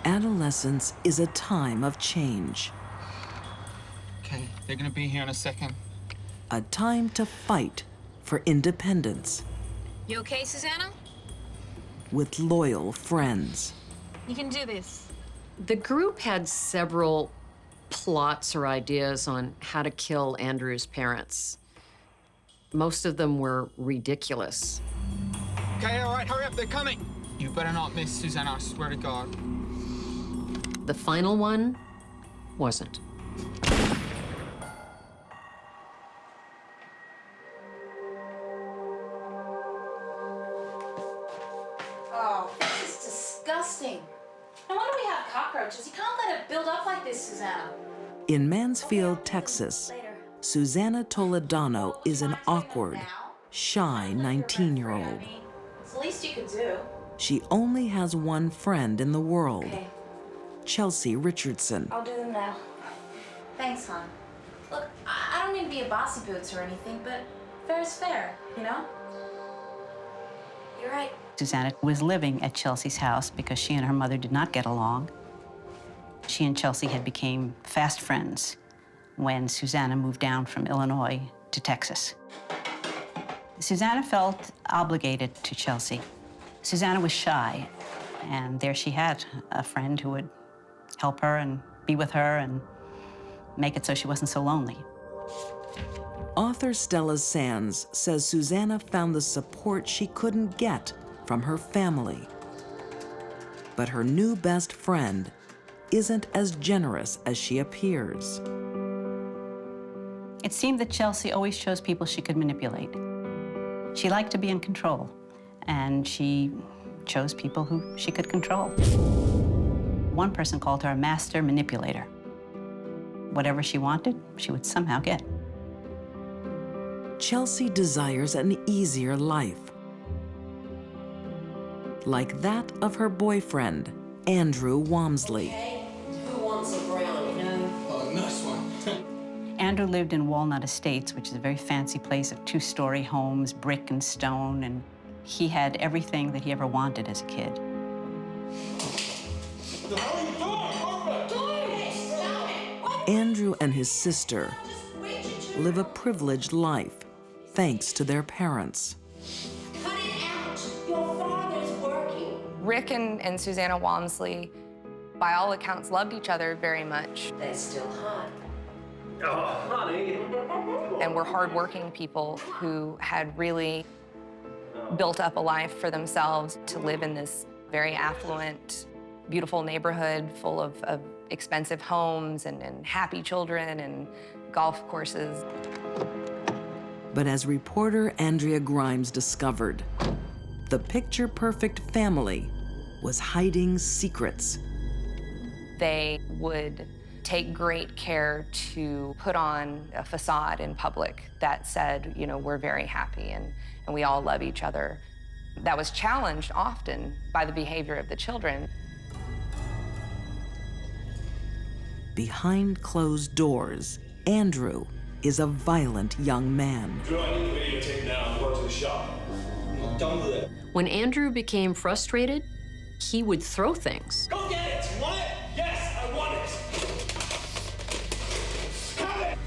Adolescence is a time of change. Okay, they're gonna be here in a second. A time to fight for independence. You okay, Susanna? With loyal friends. You can do this. The group had several plots or ideas on how to kill Andrew's parents. Most of them were ridiculous. Okay, all right, hurry up, they're coming. You better not miss, Susanna, I swear to God. The final one wasn't. Oh, this is disgusting. No wonder we have cockroaches. You can't let it build up like this, Susanna. In Mansfield, Texas, Susanna Toledano is an awkward, shy 19-year-old. It's the least you could do. She only has one friend in the world, Okay, Chelsea Richardson. I'll do them now. Thanks, hon. Look, I don't mean to be a bossy boots or anything, but fair is fair, you know? You're right. Susanna was living at Chelsea's house because she and her mother did not get along. She and Chelsea had become fast friends when Susanna moved down from Illinois to Texas. Susanna felt obligated to Chelsea. Susanna was shy, and there she had a friend who would help her and be with her and make it so she wasn't so lonely. Author Stella Sands says Susanna found the support she couldn't get from her family. But her new best friend isn't as generous as she appears. It seemed that Chelsea always chose people she could manipulate. She liked to be in control, and she chose people who she could control. One person called her a master manipulator. Whatever she wanted, she would somehow get. Chelsea desires an easier life, like that of her boyfriend, Andrew Walmsley. Who wants a brownie? No. Oh, nice one. Andrew lived in Walnut Estates, which is a very fancy place of two-story homes, brick and stone, and he had everything that he ever wanted as a kid. The hell are you doing? Stop it! Andrew and his sister live a privileged life, thanks to their parents. Cut it out. Your father's working. Rick and Susanna Walmsley, by all accounts, loved each other very much. They're still hot. Oh, honey. And were hardworking people who had really built up a life for themselves to live in this very affluent, beautiful neighborhood full of expensive homes and happy children and golf courses. But as reporter Andrea Grimes discovered, the picture-perfect family was hiding secrets. They would take great care to put on a facade in public that said, you know, we're very happy and we all love each other. That was challenged often by the behavior of the children. Behind closed doors, Andrew is a violent young man. Do I need the videotape now? Go to the shop. I'm done with it. When Andrew became frustrated, he would throw things. Go get it! You want it? Yes, I want it! Have it!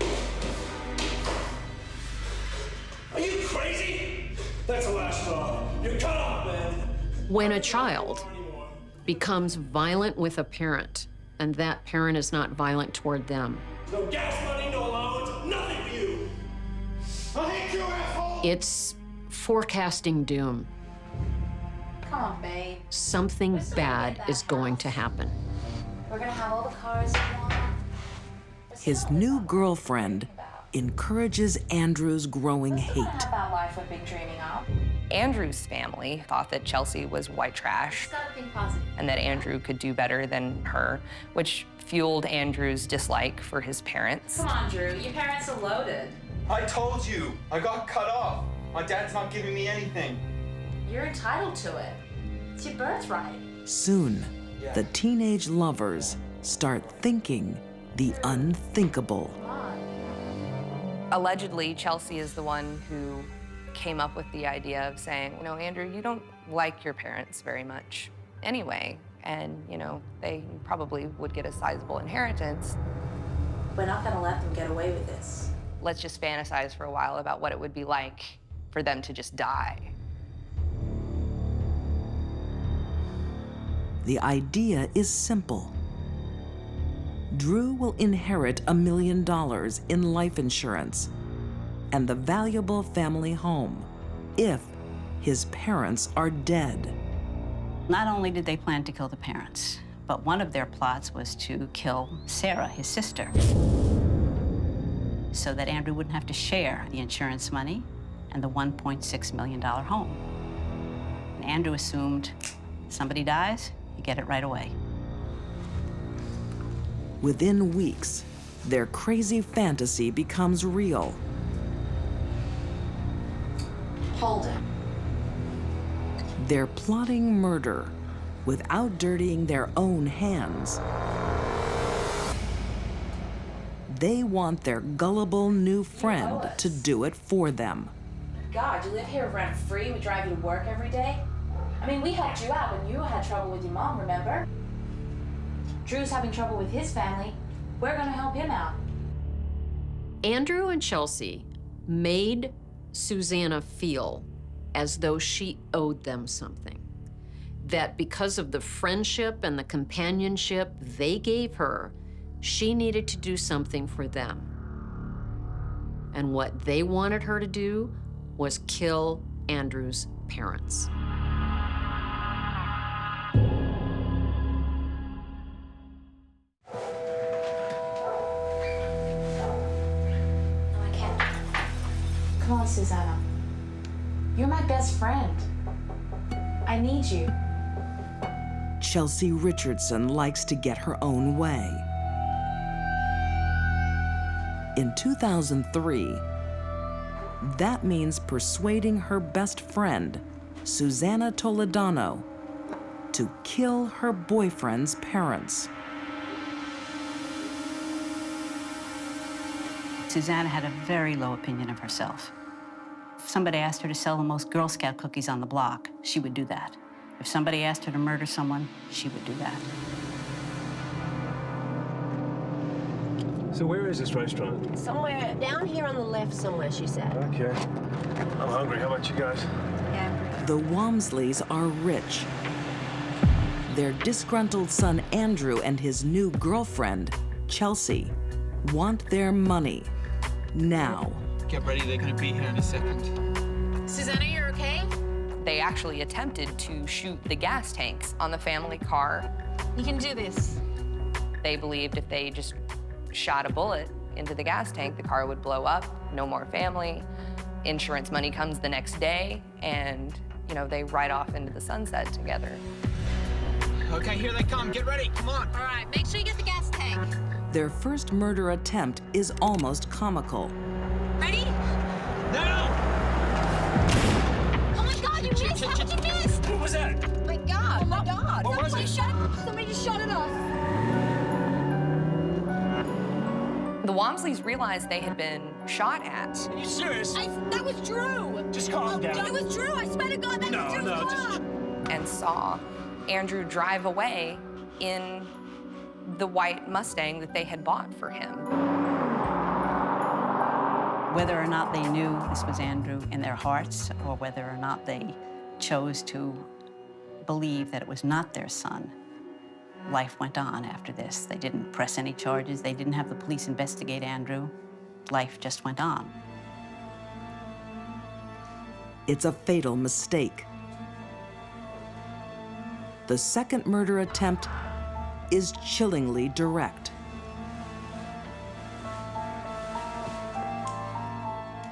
Are you crazy? That's a last straw. You're cut off, man. When a child becomes violent with a parent, and that parent is not violent toward them, No gas money, no allowance, nothing for you! I hate you, asshole! it's forecasting doom. Come on, babe. Something bad is going to happen. We're gonna have all the cars you want. His new girlfriend encourages Andrew's growing hate. Have that life we've been dreaming of. Andrew's family thought that Chelsea was white trash Just gotta think positive. and that Andrew could do better than her, which fueled Andrew's dislike for his parents. Come on, Drew. Your parents are loaded. I told you, I got cut off. My dad's not giving me anything. You're entitled to it. It's your birthright. Soon, the teenage lovers start thinking the unthinkable. Come on. Allegedly, Chelsea is the one who came up with the idea of saying, you know, Andrew, you don't like your parents very much anyway. and, you know, they probably would get a sizable inheritance. We're not gonna let them get away with this. Let's just fantasize for a while about what it would be like for them to just die. The idea is simple. Drew will inherit $1 million in life insurance and the valuable family home if his parents are dead. Not only did they plan to kill the parents, but one of their plots was to kill Sarah, his sister, so that Andrew wouldn't have to share the insurance money and the $1.6 million home. And Andrew assumed somebody dies, you get it right away. Within weeks, their crazy fantasy becomes real. Hold it. They're plotting murder without dirtying their own hands. They want their gullible new friend to do it for them. God, you live here rent-free. We drive you to work every day. I mean, we helped you out when you had trouble with your mom, remember? Drew's having trouble with his family. We're gonna help him out. Andrew and Chelsea made Susanna feel as though she owed them something. That because of the friendship and the companionship they gave her, she needed to do something for them. And what they wanted her to do was kill Andrew's parents. Come on, Susanna. You're my best friend. I need you. Chelsea Richardson likes to get her own way. In 2003, that means persuading her best friend, Susanna Toledano, to kill her boyfriend's parents. Susanna had a very low opinion of herself. If somebody asked her to sell the most Girl Scout cookies on the block, she would do that. If somebody asked her to murder someone, she would do that. So where is this restaurant? Somewhere down here on the left somewhere, she said. Okay. I'm hungry. How about you guys? Yeah. The Walmsleys are rich. Their disgruntled son Andrew and his new girlfriend, Chelsea, want their money now. Get ready, they're gonna be here in a second. Susanna, you're okay? They actually attempted to shoot the gas tanks on the family car. You can do this. They believed if they just shot a bullet into the gas tank, the car would blow up, no more family. Insurance money comes the next day, and, you know, they ride off into the sunset together. Okay, here they come. Get ready. Come on. All right, make sure you get the gas tank. Their first murder attempt is almost comical. Ready? Now! Oh my God, you missed! How did you miss? What was that? My God, my God. What was it? Somebody just shot it off. The Walmsleys realized they had been shot at. Are you serious? That was Drew. Just calm down. It was Drew. I swear to God, that was Drew's car. And saw Andrew drive away in the white Mustang that they had bought for him. Whether or not they knew this was Andrew in their hearts, or whether or not they chose to believe that it was not their son, life went on after this. They didn't press any charges. They didn't have the police investigate Andrew. Life just went on. It's a fatal mistake. The second murder attempt is chillingly direct.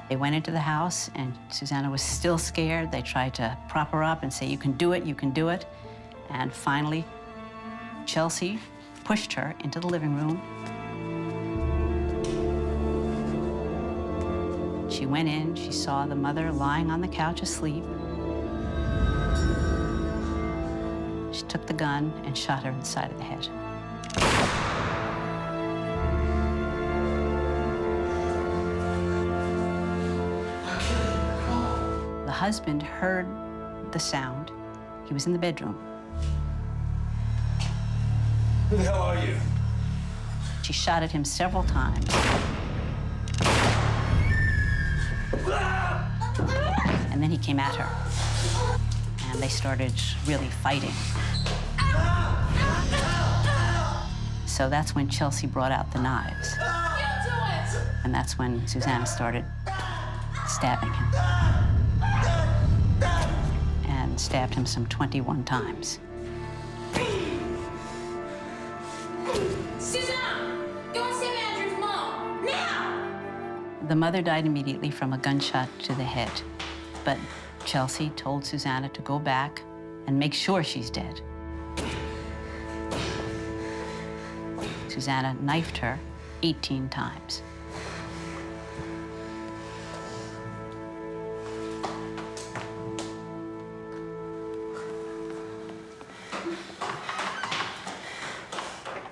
They went into the house, and Susanna was still scared. They tried to prop her up and say, you can do it, you can do it. And finally, Chelsea pushed her into the living room. She went in, she saw the mother lying on the couch asleep. She took the gun and shot her in the side of the head. The husband heard the sound. He was in the bedroom. Who the hell are you? She shot at him several times. And then he came at her. And they started really fighting. So that's when Chelsea brought out the knives. And that's when Susanna started stabbing him. And stabbed him some 21 times. Susanna! Go and save Andrew's mom! Now! The mother died immediately from a gunshot to the head. But Chelsea told Susanna to go back and make sure she's dead. Susanna knifed her 18 times.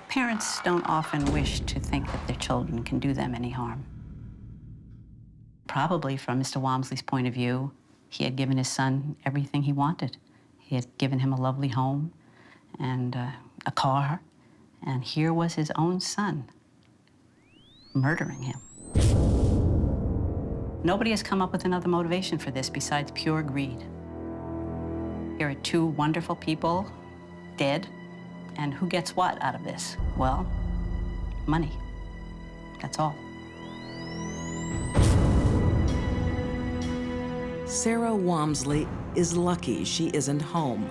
Parents don't often wish to think that their children can do them any harm. Probably from Mr. Walmsley's point of view, he had given his son everything he wanted. He had given him a lovely home and a car, and here was his own son murdering him. Nobody has come up with another motivation for this besides pure greed. Here are two wonderful people dead, and who gets what out of this? Well, money. That's all. Sarah Walmsley is lucky she isn't home.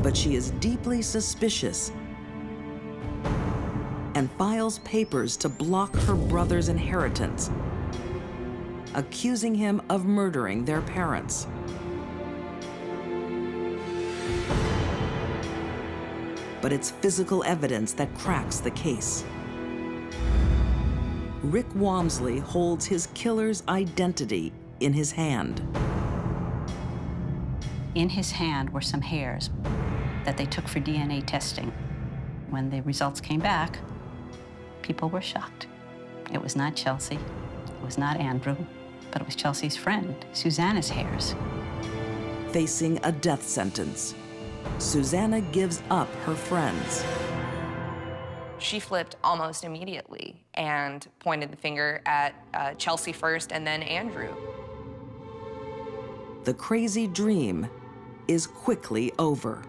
But she is deeply suspicious and files papers to block her brother's inheritance, accusing him of murdering their parents. But it's physical evidence that cracks the case. Rick Walmsley holds his killer's identity in his hand. In his hand were some hairs that they took for DNA testing. When the results came back, people were shocked. It was not Chelsea, it was not Andrew, but it was Chelsea's friend, Susanna's hairs. Facing a death sentence, Susanna gives up her friends. She flipped almost immediately and pointed the finger at Chelsea first and then Andrew. The crazy dream is quickly over.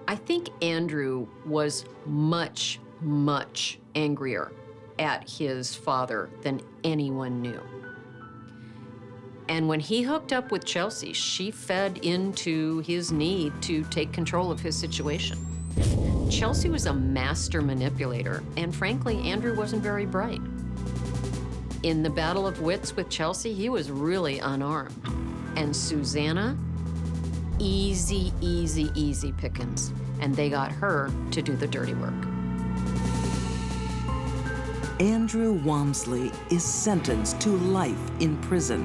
I think Andrew was much, much angrier at his father than anyone knew. And when he hooked up with Chelsea, she fed into his need to take control of his situation. Chelsea was a master manipulator, and frankly, Andrew wasn't very bright. In the battle of wits with Chelsea, he was really unarmed. And Susanna, easy, easy, easy pickings. And they got her to do the dirty work. Andrew Walmsley is sentenced to life in prison.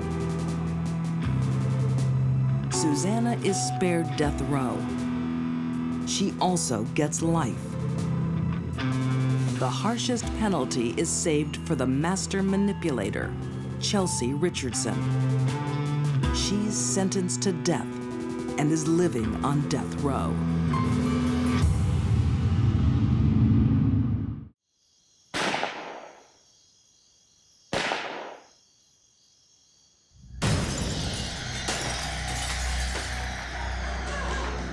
Susanna is spared death row. She also gets life. The harshest penalty is saved for the master manipulator, Chelsea Richardson. She's sentenced to death and is living on death row.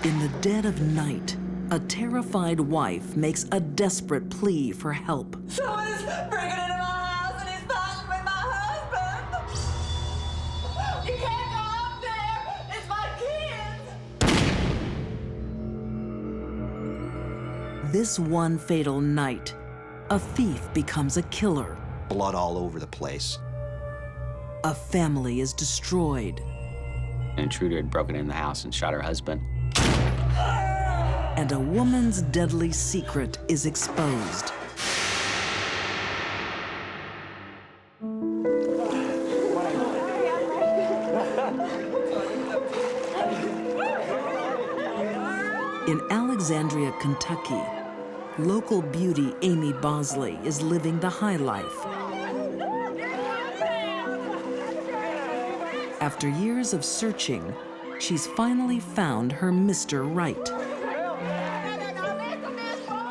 In the dead of night, a terrified wife makes a desperate plea for help. Someone's breaking into my house and he's fighting with my husband. You can't go up there. It's my kids. This one fatal night, a thief becomes a killer. Blood all over the place. A family is destroyed. An intruder had broken in the house and shot her husband. And a woman's deadly secret is exposed. In Alexandria, Kentucky, local beauty Amy Bosley is living the high life. After years of searching, she's finally found her Mr. Right.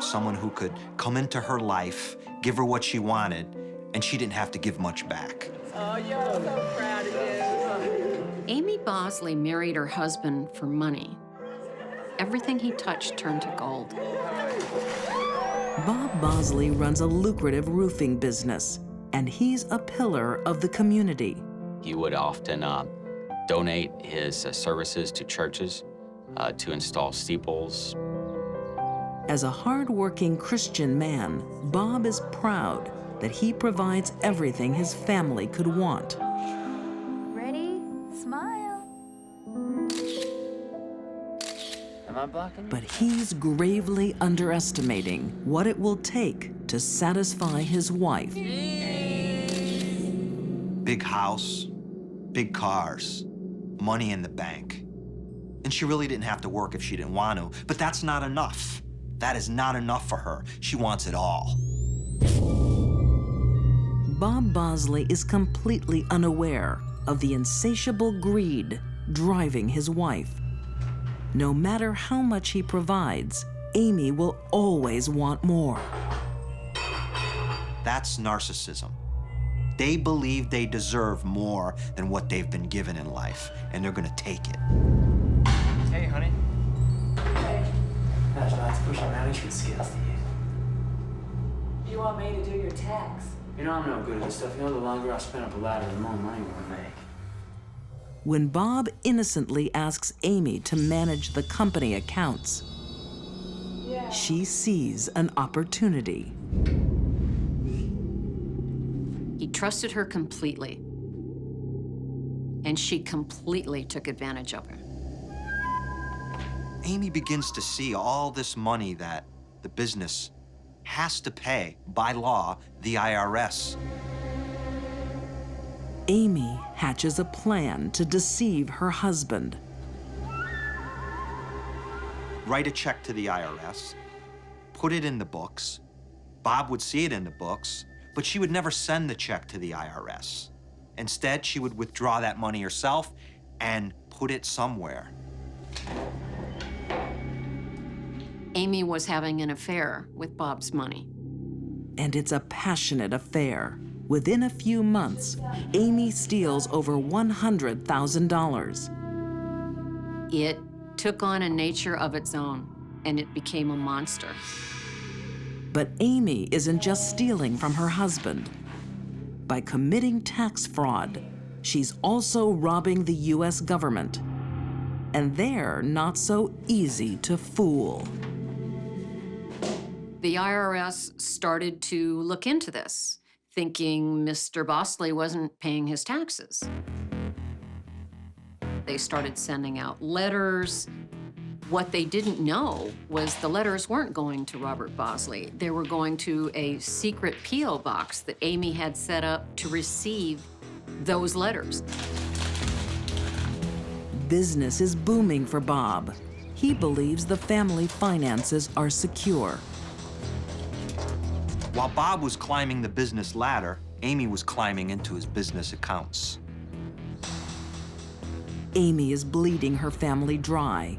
someone who could come into her life, give her what she wanted, and she didn't have to give much back. Oh, you're so proud of you. Amy Bosley married her husband for money. Everything he touched turned to gold. Bob Bosley runs a lucrative roofing business, and he's a pillar of the community. He would often donate his services to churches to install steeples. As a hard-working Christian man, Bob is proud that he provides everything his family could want. Ready? Smile. Am I blocking you? But he's gravely underestimating what it will take to satisfy his wife. Big house, big cars, money in the bank. And she really didn't have to work if she didn't want to, but that's not enough. That is not enough for her. She wants it all. Bob Bosley is completely unaware of the insatiable greed driving his wife. No matter how much he provides, Amy will always want more. That's narcissism. They believe they deserve more than what they've been given in life, and they're gonna take it. Hey, honey. Gosh, let's push our management skills to you. You want me to do your tax? You know I'm no good at this stuff. You know, the longer I spend up a ladder, the more money we'll make. When Bob innocently asks Amy to manage the company accounts, she sees an opportunity. He trusted her completely, and she completely took advantage of him. Amy begins to see all this money that the business has to pay, by law, the IRS. Amy hatches a plan to deceive her husband. Write a check to the IRS, put it in the books. Bob would see it in the books, but she would never send the check to the IRS. Instead, she would withdraw that money herself and put it somewhere. Amy was having an affair with Bob's money. And it's a passionate affair. Within a few months, Amy steals over $100,000. It took on a nature of its own, and it became a monster. But Amy isn't just stealing from her husband. By committing tax fraud, she's also robbing the US government. And they're not so easy to fool. The IRS started to look into this, thinking Mr. Bosley wasn't paying his taxes. They started sending out letters. What they didn't know was the letters weren't going to Robert Bosley. They were going to a secret P.O. box that Amy had set up to receive those letters. Business is booming for Bob. He believes the family finances are secure. While Bob was climbing the business ladder, Amy was climbing into his business accounts. Amy is bleeding her family dry.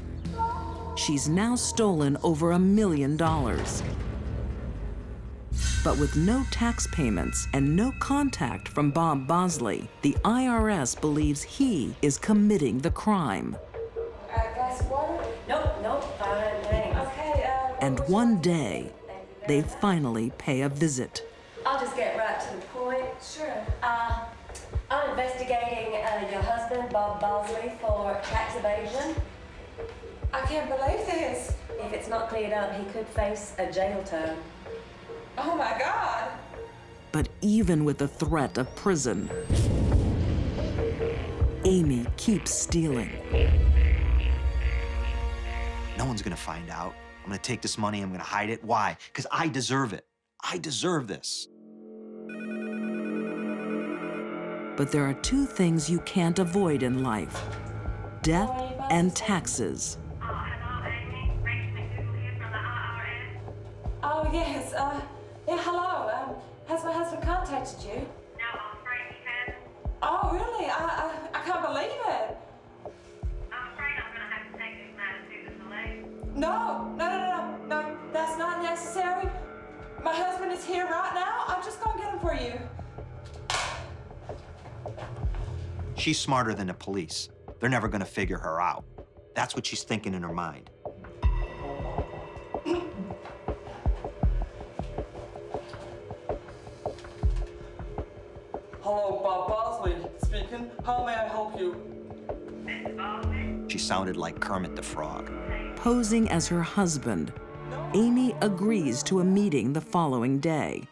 She's now stolen over $1 million. But with no tax payments and no contact from Bob Bosley, the IRS believes he is committing the crime. Glass of water? Nope, fine, thanks. Okay, And one day, they finally pay a visit. I'll just get right to the point. Sure. I'm investigating your husband, Bob Bosley, for tax evasion. I can't believe this. If it's not cleared up, he could face a jail term. Oh my God. But even with the threat of prison, Amy keeps stealing. No one's gonna find out. I'm gonna take this money, I'm gonna hide it. Why? Because I deserve it. I deserve this. But there are two things you can't avoid in life: death and taxes. Oh, yes. Yeah, hello. Has my husband contacted you? No, I'm afraid he hasn't. Oh, really? I can't believe it. I'm afraid I'm going to have to take this matter to the police. No, that's not necessary. My husband is here right now. I'm just gonna get him for you. She's smarter than the police. They're never gonna figure her out. That's what she's thinking in her mind. Hello, Bob Bosley speaking. How may I help you? She sounded like Kermit the Frog. Posing as her husband, Amy agrees to a meeting the following day.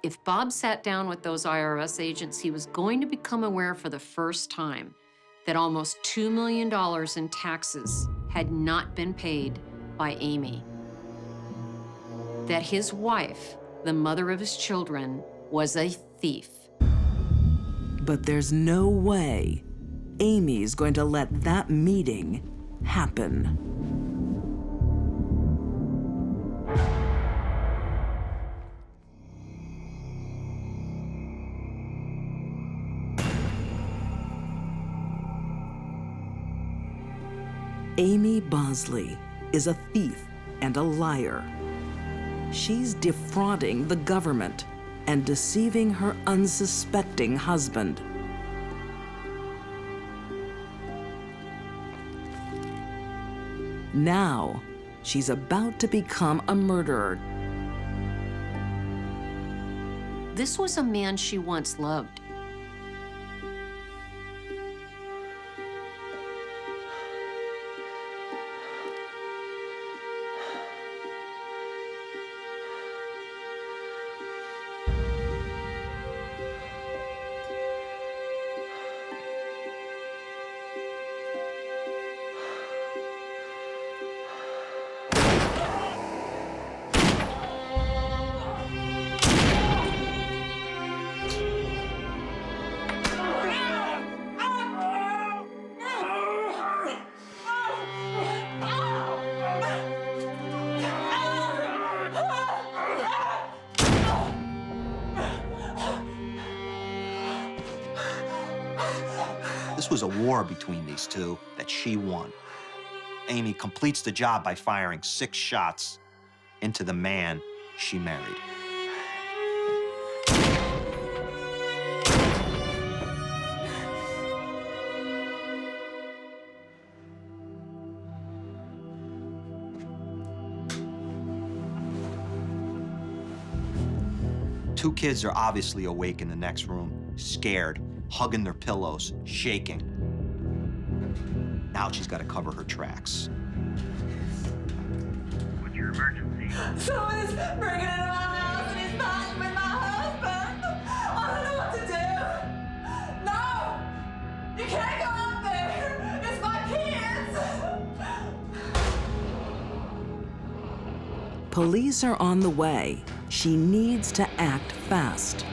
If Bob sat down with those IRS agents, he was going to become aware for the first time that almost $2 million in taxes had not been paid by Amy. That his wife, the mother of his children, was a thief. But there's no way Amy's going to let that meeting happen. Amy Bosley is a thief and a liar. She's defrauding the government and deceiving her unsuspecting husband. Now, she's about to become a murderer. This was a man she once loved. This was a war between these two that she won. Amy completes the job by firing 6 shots into the man she married. Two kids are obviously awake in the next room, scared, hugging their pillows, shaking. Now she's got to cover her tracks. What's your emergency? Someone is breaking into my house and he's fighting with my husband. I don't know what to do. No! You can't go out there! It's my kids! Police are on the way. She needs to act fast.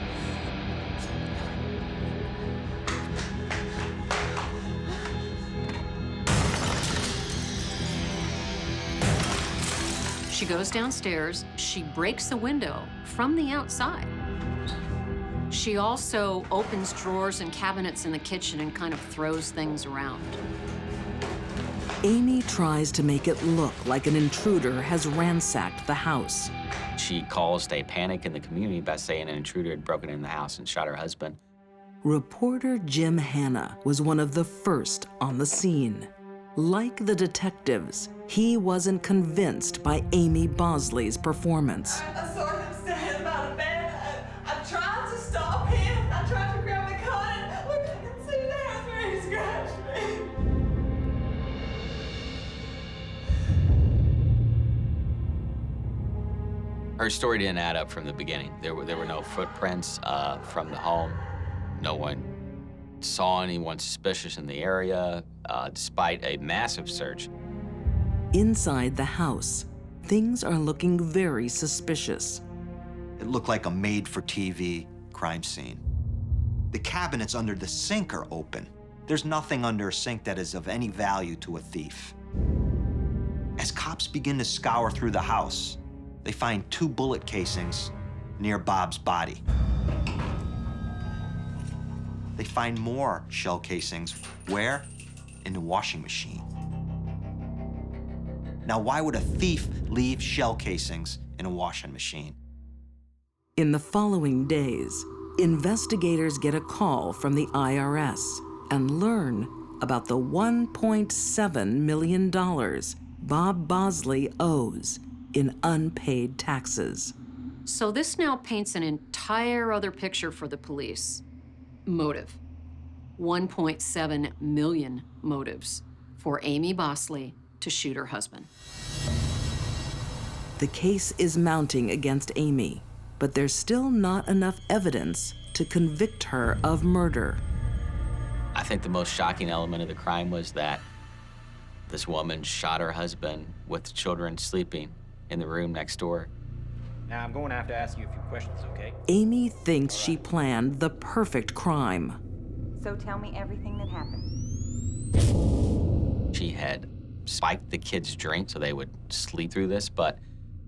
She goes downstairs, she breaks the window from the outside. She also opens drawers and cabinets in the kitchen and kind of throws things around. Amy tries to make it look like an intruder has ransacked the house. She caused a panic in the community by saying an intruder had broken in the house and shot her husband. Reporter Jim Hanna was one of the first on the scene. Like the detectives, he wasn't convinced by Amy Bosley's performance. I saw him standing by the bed. I tried to stop him. I tried to grab the gun and look, I can see the hands where he scratched me. Her story didn't add up from the beginning. There were no footprints from the home. No one saw anyone suspicious in the area, despite a massive search. Inside the house, things are looking very suspicious. It looked like a made-for-TV crime scene. The cabinets under the sink are open. There's nothing under a sink that is of any value to a thief. As cops begin to scour through the house, they find 2 bullet casings near Bob's body. They find more shell casings. Where? In the washing machine. Now, why would a thief leave shell casings in a washing machine? In the following days, investigators get a call from the IRS and learn about the $1.7 million Bob Bosley owes in unpaid taxes. So this now paints an entire other picture for the police. Motive. 1.7 million motives for Amy Bosley to shoot her husband. The case is mounting against Amy, but there's still not enough evidence to convict her of murder. I think the most shocking element of the crime was that this woman shot her husband with the children sleeping in the room next door. Now, I'm going to have to ask you a few questions, okay? Amy thinks she planned the perfect crime. So tell me everything that happened. She had spiked the kids' drink so they would sleep through this, but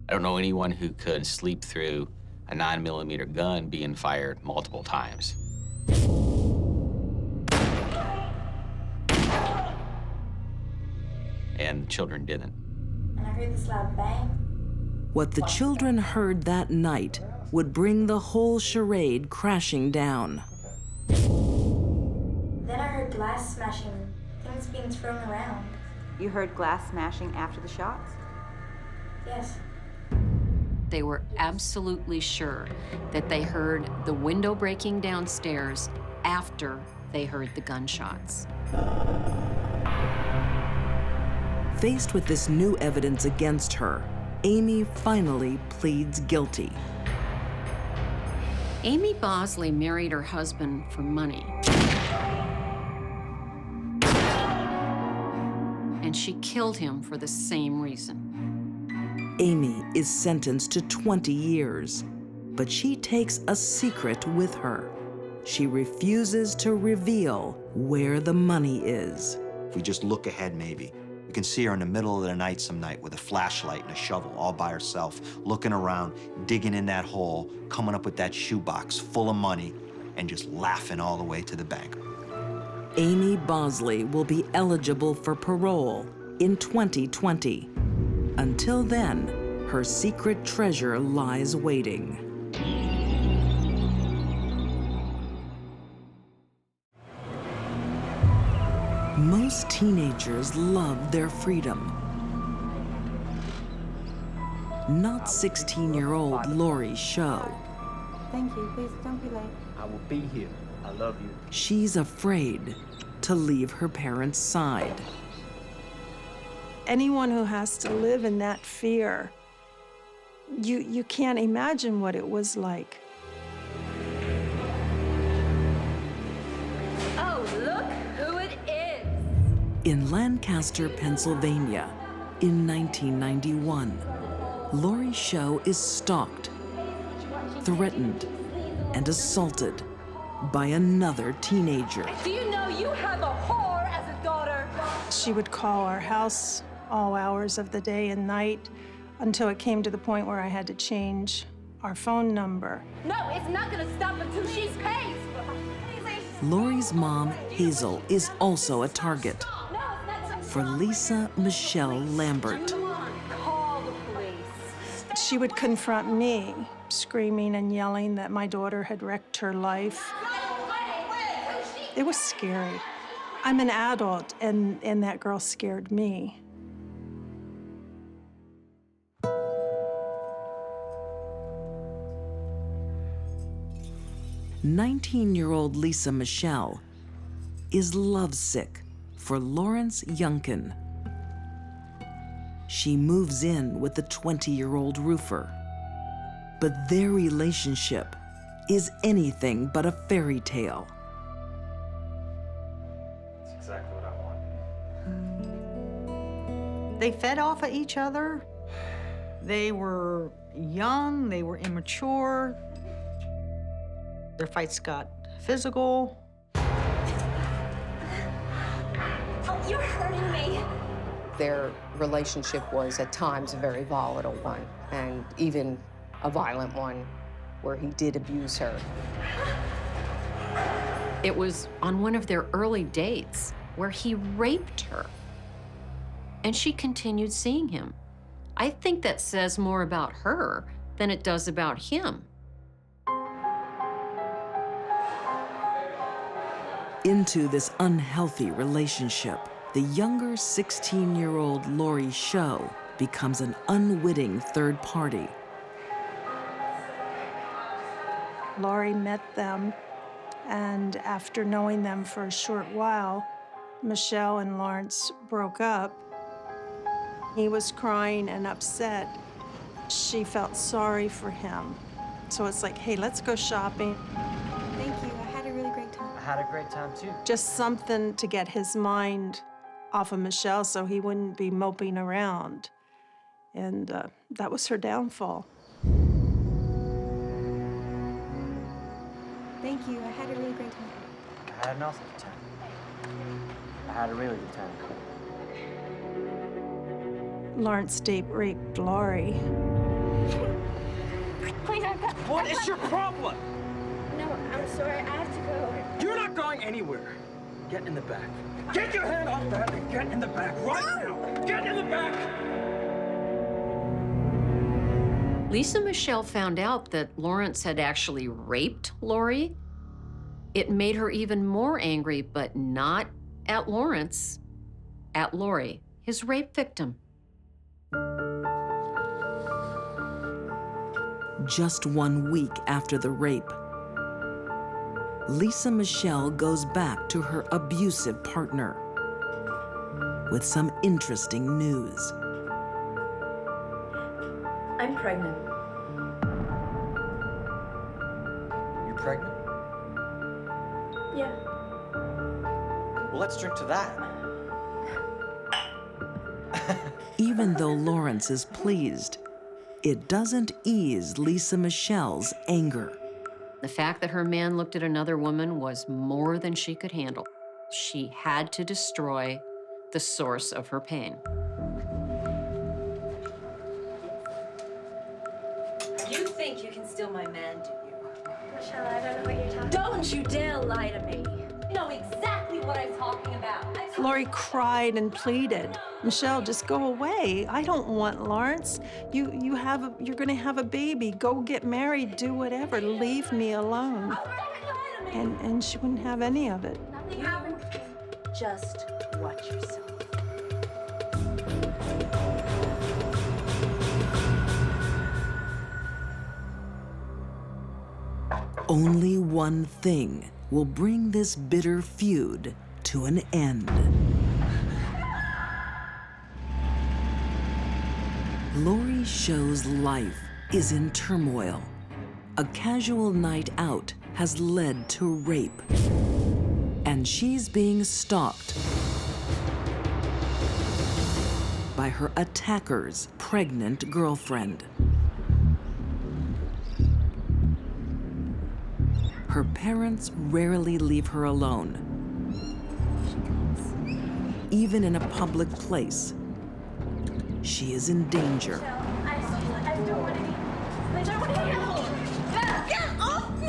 I don't know anyone who could sleep through a 9mm gun being fired multiple times. And the children didn't. And I heard this loud bang. What the children heard that night would bring the whole charade crashing down. Then I heard glass smashing and things being thrown around. You heard glass smashing after the shots? Yes. They were absolutely sure that they heard the window breaking downstairs after they heard the gunshots. Faced with this new evidence against her, Amy finally pleads guilty. Amy Bosley married her husband for money. And she killed him for the same reason. Amy is sentenced to 20 years, but she takes a secret with her. She refuses to reveal where the money is. If we just look ahead, maybe, you can see her in the middle of the night some night with a flashlight and a shovel all by herself, looking around, digging in that hole, coming up with that shoebox full of money, and just laughing all the way to the bank. Amy Bosley will be eligible for parole in 2020. Until then, her secret treasure lies waiting. Most teenagers love their freedom. Not 16-year-old Lori Show. Thank you. Please don't be late. I will be here. I love you. She's afraid to leave her parents' side. Anyone who has to live in that fear, you can't imagine what it was like. Oh, look who it is! In Lancaster, Pennsylvania, in 1991, Lori Show is stalked, threatened, and assaulted by another teenager. Do you know you have a whore as a daughter? She would call our house all hours of the day and night until it came to the point where I had to change our phone number. No, it's not gonna stop until she pays. Lori's mom, Hazel, is also a target for Lisa Michelle Lambert. Call the police. She would confront me, screaming and yelling that my daughter had wrecked her life. It was scary. I'm an adult, and that girl scared me. "19-year-old Lisa Michelle is lovesick for Lawrence Youngkin. She moves in with the 20-year-old roofer, but their relationship is anything but a fairy tale. That's exactly what I want. They fed off of each other. They were young, they were immature. Their fights got physical. Oh, you're hurting me. Their relationship was at times a very volatile one, and even a violent one where he did abuse her. It, It was on one of their early dates where he raped her. and she continued seeing him. I think that says more about her than it does about him. Into this unhealthy relationship, the younger 16-year-old Lori Show becomes an unwitting third party. Lori met them, and after knowing them for a short while, Michelle and Lawrence broke up. He was crying and upset. She felt sorry for him. So it's like, hey, let's go shopping. Thank you. I had a really great time. I had a great time too. Just something to get his mind off of Michelle so he wouldn't be moping around. And that was her downfall. Thank you. I had a really great time. I had an awesome time. I had a really good time. Lawrence date raped Lori. Please, I've got... What is your problem? No, I'm sorry. I have to go. You're not going anywhere. Get in the back. Get your hand off that and get in the back right now. Get in the back! Lisa Michelle found out that Lawrence had actually raped Lori. It made her even more angry, but not at Lawrence, at Lori, his rape victim. Just 1 week after the rape, Lisa Michelle goes back to her abusive partner with some interesting news. I'm pregnant. You're pregnant? Yeah. Well, let's drink to that. Even though Lawrence is pleased, it doesn't ease Lisa Michelle's anger. The fact that her man looked at another woman was more than she could handle. She had to destroy the source of her pain. You think you can steal my man, do you? Michelle, I don't know what you're talking about. Don't you dare lie to me. You know exactly what I'm talking about. Lori cried and pleaded, Michelle, just go away. I don't want Lawrence. You're gonna have a baby. Go get married, do whatever. Leave me alone. And she wouldn't have any of it. Nothing happened. Just watch yourself. Only one thing will bring this bitter feud to an end. Lori Show's life is in turmoil. A casual night out has led to rape, and she's being stalked by her attacker's pregnant girlfriend. Her parents rarely leave her alone. Even in a public place, she is in danger. I don't want to be. I don't want to be alone. Get off me!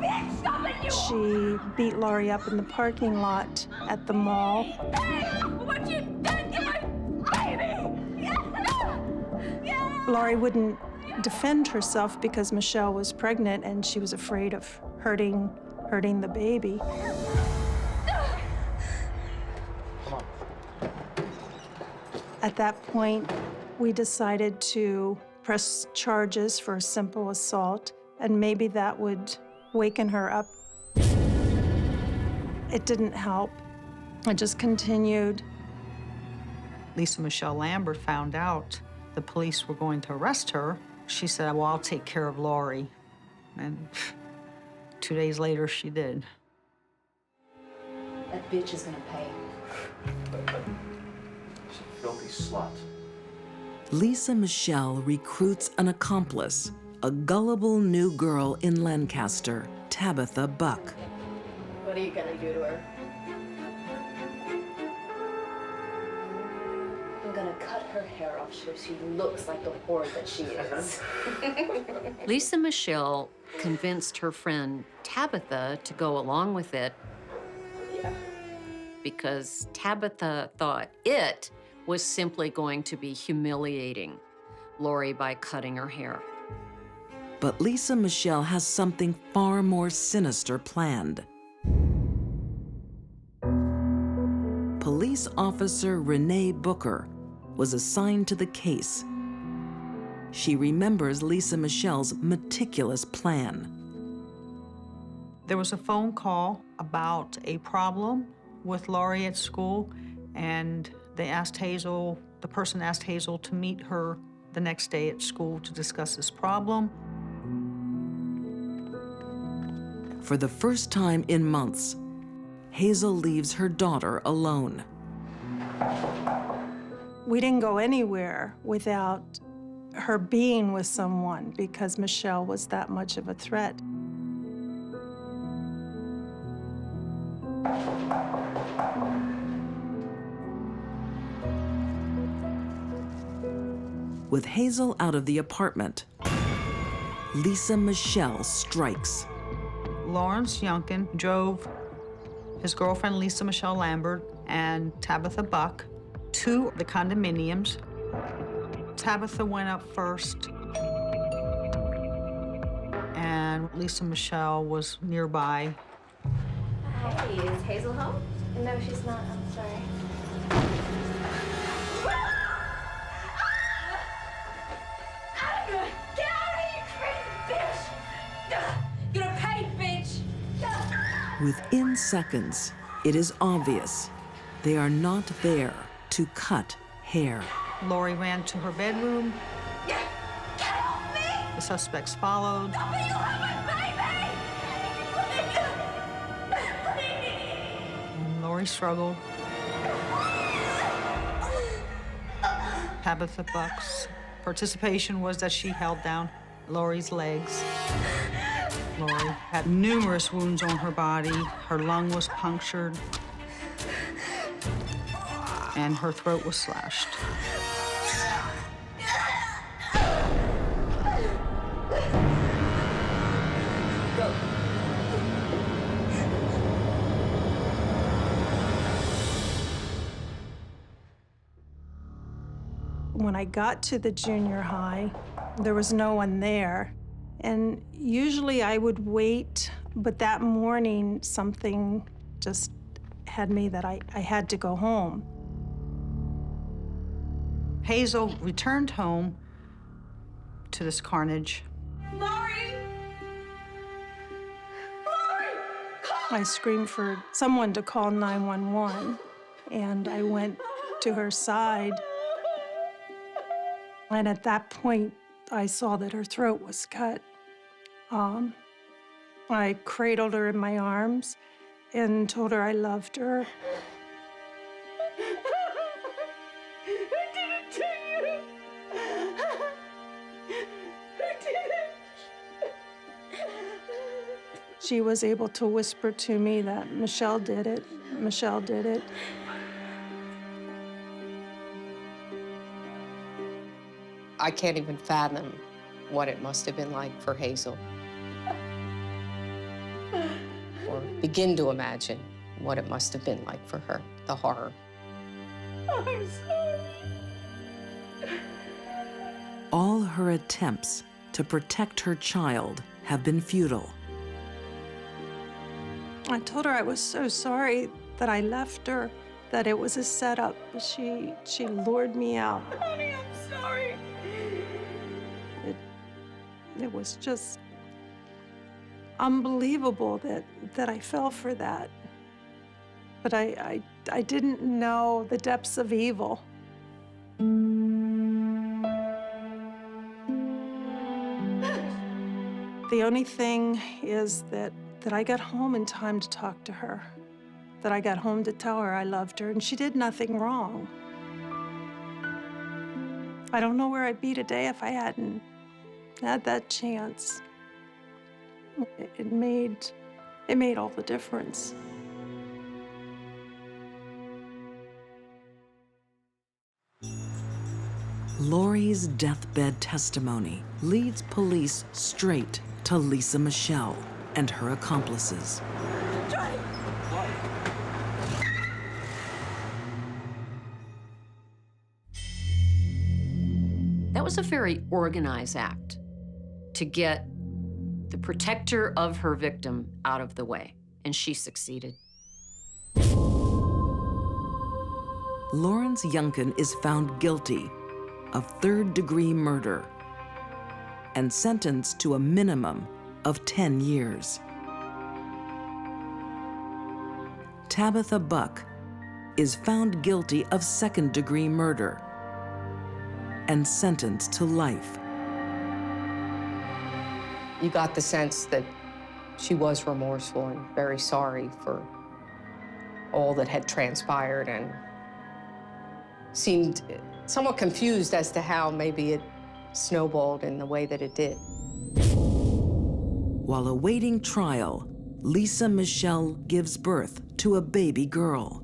Bitch, stop it, you! She beat Lori up in the parking lot at the mall. Hey, what you done to my baby? Yeah! Lori wouldn't defend herself because Michelle was pregnant and she was afraid of hurting the baby. Come on. At that point, we decided to press charges for simple assault, and maybe that would waken her up. It didn't help. It just continued. Lisa Michelle Lambert found out the police were going to arrest her. She said, well, I'll take care of Lori. And 2 days later, she did. That bitch is gonna pay. She's a filthy slut. Lisa Michelle recruits an accomplice, a gullible new girl in Lancaster, Tabitha Buck. What are you gonna do to her? I'm gonna cut her hair off so she looks like the whore that she is. Lisa Michelle convinced her friend Tabitha to go along with it because Tabitha thought it was simply going to be humiliating Lori by cutting her hair. But Lisa Michelle has something far more sinister planned. Police officer Renee Booker was assigned to the case. She remembers Lisa Michelle's meticulous plan. There was a phone call about a problem with Lori at school, and they asked Hazel, the person asked Hazel to meet her the next day at school to discuss this problem. For the first time in months, Hazel leaves her daughter alone. We didn't go anywhere without her being with someone because Michelle was that much of a threat. With Hazel out of the apartment, Lisa Michelle strikes. Lawrence Youngkin drove his girlfriend Lisa Michelle Lambert and Tabitha Buck to the condominiums. Tabitha went up first, and Lisa Michelle was nearby. Hey, is Hazel home? No, she's not. I'm sorry. Get out of here, you crazy bitch! You're a paid bitch! Within seconds, it is obvious they are not there to cut hair. Lori ran to her bedroom. Help me! The suspects followed. Stop it, you have my baby! And Lori struggled. Tabitha Buck's participation was that she held down Lori's legs. Lori had numerous wounds on her body. Her lung was punctured, and her throat was slashed. When I got to the junior high, there was no one there. And usually I would wait, but that morning something just had me that I had to go home. Hazel returned home to this carnage. Lori! I screamed for someone to call 911, and I went to her side. And at that point, I saw that her throat was cut. I cradled her in my arms and told her I loved her. Who did it to you? Who did it? She was able to whisper to me that Michelle did it. Michelle did it. I can't even fathom what it must have been like for Hazel. Or begin to imagine what it must have been like for her, the horror. I'm sorry. All her attempts to protect her child have been futile. I told her I was so sorry that I left her, that it was a setup. She lured me out. Honey, I'm sorry. It was just unbelievable that I fell for that. But I didn't know the depths of evil. The only thing is that I got home in time to talk to her, that I got home to tell her I loved her, and she did nothing wrong. I don't know where I'd be today if I hadn't had that chance. It made all the difference. Lori's deathbed testimony leads police straight to Lisa Michelle and her accomplices. That was a very organized act to get the protector of her victim out of the way, and she succeeded. Lawrence Yunkin is found guilty of third-degree murder and sentenced to a minimum of 10 years. Tabitha Buck is found guilty of second-degree murder and sentenced to life. You got the sense that she was remorseful and very sorry for all that had transpired and seemed somewhat confused as to how maybe it snowballed in the way that it did. While awaiting trial, Lisa Michelle gives birth to a baby girl.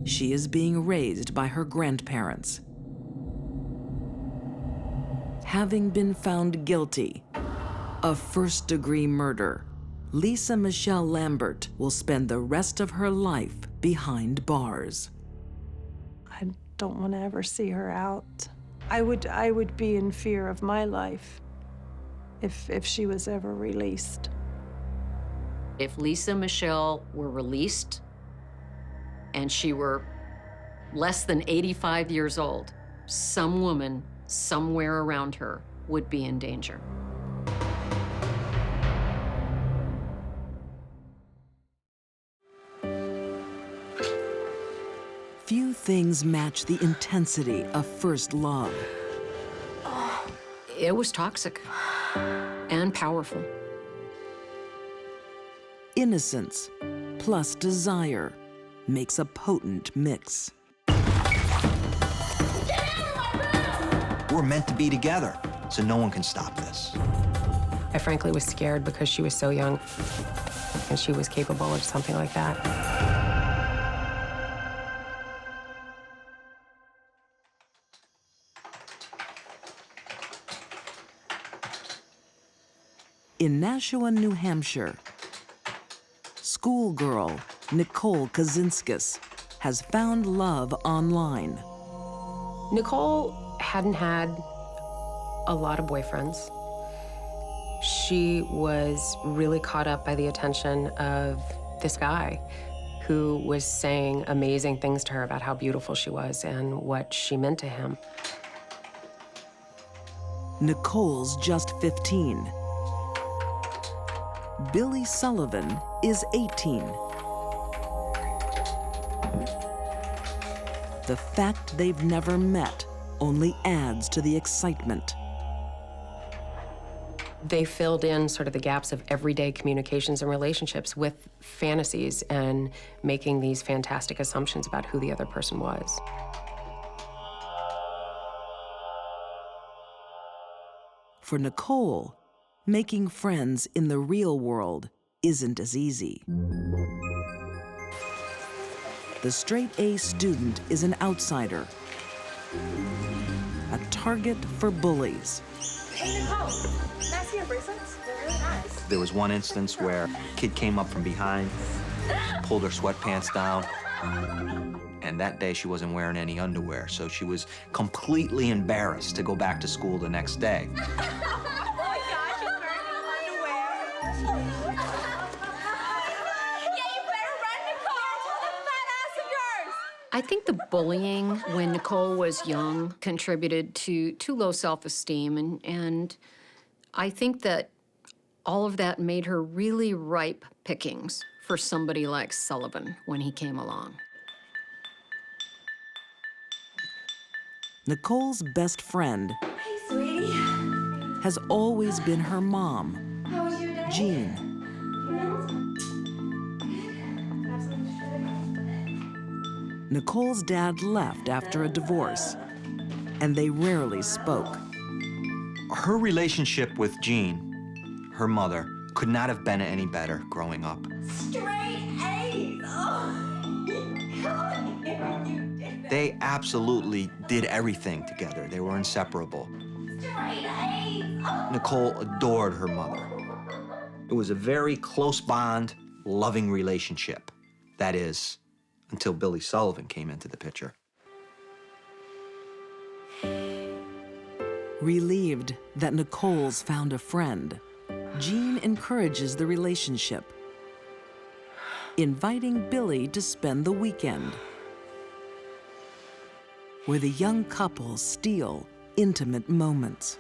She is being raised by her grandparents. Having been found guilty of first-degree murder, Lisa Michelle Lambert will spend the rest of her life behind bars. I don't want to ever see her out. I would be in fear of my life if she was ever released. If Lisa Michelle were released and she were less than 85 years old, some woman somewhere around her would be in danger. Few things match the intensity of first love. It was toxic and powerful. Innocence plus desire makes a potent mix. We're meant to be together, so no one can stop this. I frankly was scared because she was so young and she was capable of something like that. In Nashua, New Hampshire, schoolgirl Nicole Kazinskis has found love online. Nicole hadn't had a lot of boyfriends. She was really caught up by the attention of this guy who was saying amazing things to her about how beautiful she was and what she meant to him. Nicole's just 15. Billy Sullivan is 18. The fact they've never met only adds to the excitement. They filled in sort of the gaps of everyday communications and relationships with fantasies and making these fantastic assumptions about who the other person was. For Nicole, making friends in the real world isn't as easy. The straight-A student is an outsider, a target for bullies. Hey, Nicole, can I see your bracelets? They're really nice. There was one instance where a kid came up from behind, pulled her sweatpants down, and that day she wasn't wearing any underwear, so she was completely embarrassed to go back to school the next day. I think the bullying when Nicole was young contributed to low self-esteem, and I think that all of that made her really ripe pickings for somebody like Sullivan when he came along. Nicole's best friend Hey, sweetie. has always been her mom, How was your day? Jean. Have something to show you? Nicole's dad left after a divorce, and they rarely spoke. Her relationship with Jean, her mother, could not have been any better growing up. Straight A's. Oh. You did that. They absolutely did everything together. They were inseparable. Straight A's. Oh. Nicole adored her mother. It was a very close bond, loving relationship. That is, until Billy Sullivan came into the picture. Relieved that Nicole's found a friend, Jean encourages the relationship, inviting Billy to spend the weekend, where the young couple steal intimate moments.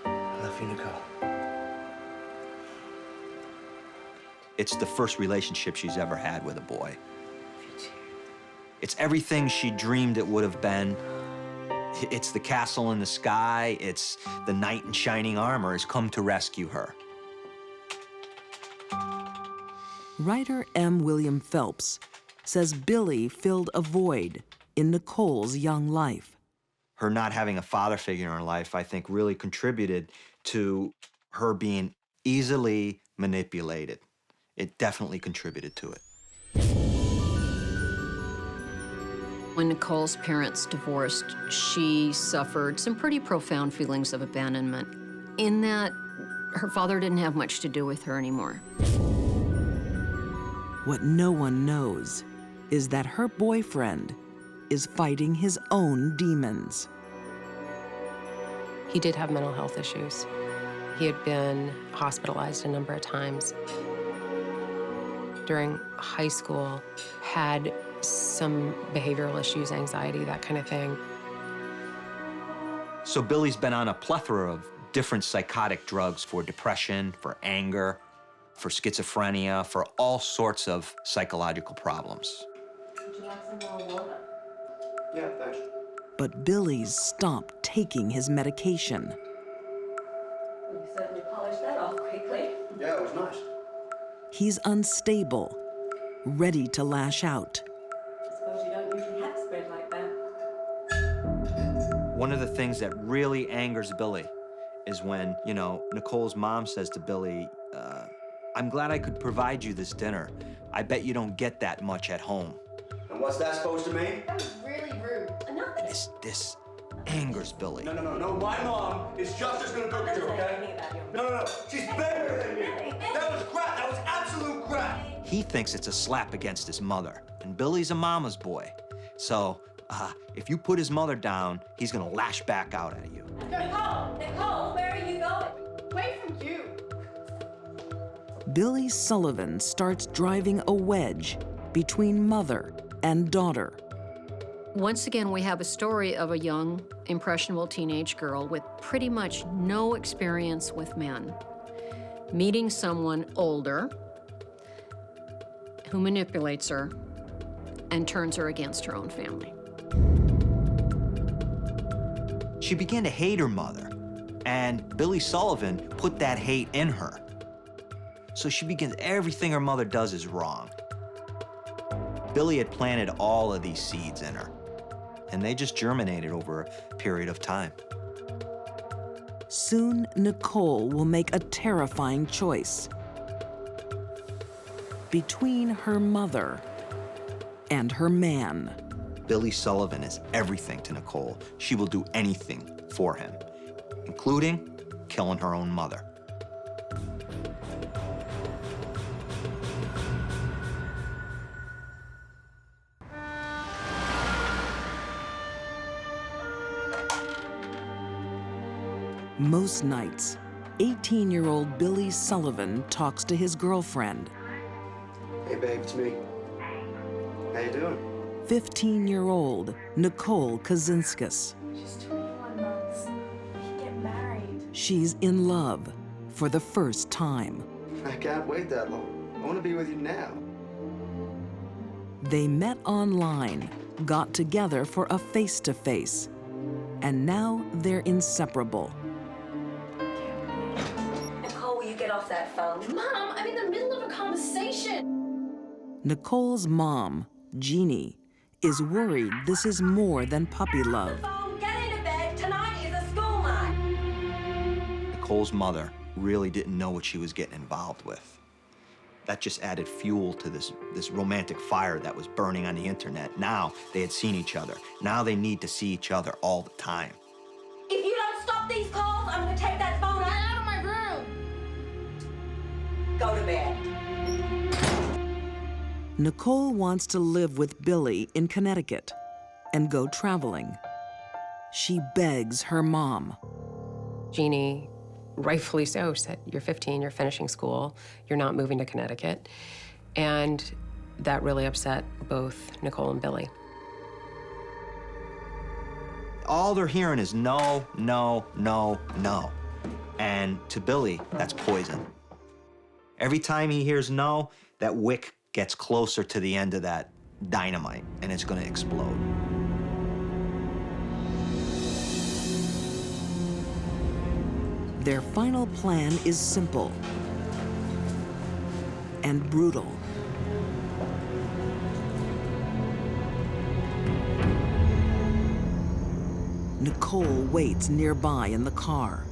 I love you, Nicole. It's the first relationship she's ever had with a boy. It's everything she dreamed it would have been. It's the castle in the sky. It's the knight in shining armor has come to rescue her. Writer M. William Phelps says Billy filled a void in Nicole's young life. Her not having a father figure in her life, I think, really contributed to her being easily manipulated. It definitely contributed to it. When Nicole's parents divorced, she suffered some pretty profound feelings of abandonment, in that her father didn't have much to do with her anymore. What no one knows is that her boyfriend is fighting his own demons. He did have mental health issues. He had been hospitalized a number of times. During high school, had some behavioral issues, anxiety, that kind of thing. So Billy's been on a plethora of different psychotic drugs for depression, for anger, for schizophrenia, for all sorts of psychological problems. Would you like some more water? Yeah, thanks. But Billy's stopped taking his medication. Well, you certainly polished that off quickly. Yeah, it was nice. He's unstable, ready to lash out. I suppose you don't usually have spread like that. One of the things that really angers Billy is when, Nicole's mom says to Billy, I'm glad I could provide you this dinner. I bet you don't get that much at home. And what's that supposed to mean? That was really rude. Enough. This angers Billy. No. My mom is just as good a cook as you, okay? No. She's better than me. That was crap. That was absolute crap. He thinks it's a slap against his mother, and Billy's a mama's boy. So, if you put his mother down, he's gonna lash back out at you. Nicole, where are you going? Away from you. Billy Sullivan starts driving a wedge between mother and daughter. Once again, we have a story of a young, impressionable teenage girl with pretty much no experience with men, meeting someone older who manipulates her and turns her against her own family. She began to hate her mother, and Billy Sullivan put that hate in her. So she begins, everything her mother does is wrong. Billy had planted all of these seeds in her, and they just germinated over a period of time. Soon, Nicole will make a terrifying choice between her mother and her man. Billy Sullivan is everything to Nicole. She will do anything for him, including killing her own mother. Most nights, 18-year-old Billy Sullivan talks to his girlfriend, Hey, babe, it's me. How you doing? 15-year-old Nicole Kazinskis. She's 21 months. We can get married. She's in love for the first time. I can't wait that long. I want to be with you now. They met online, got together for a face-to-face, and now they're inseparable. Nicole, will you get off that phone? Mom, I'm in the middle of a conversation. Nicole's mom, Jeannie, is worried this is more than puppy love. Get into bed. Tonight is a school night. Nicole's mother really didn't know what she was getting involved with. That just added fuel to this romantic fire that was burning on the internet. Now they had seen each other. Now they need to see each other all the time. If you don't stop these calls, I'm going to take that phone out of my room. Go to bed. Nicole wants to live with Billy in Connecticut and go traveling. she begs her mom. Jeannie, rightfully so, said, "You're 15, you're finishing school, you're not moving to Connecticut." And that really upset both Nicole and Billy. All they're hearing is no, no, no, no. And to Billy, that's poison. Every time he hears no, that wick gets closer to the end of that dynamite, and it's gonna explode. Their final plan is simple and brutal. Nicole waits nearby in the car.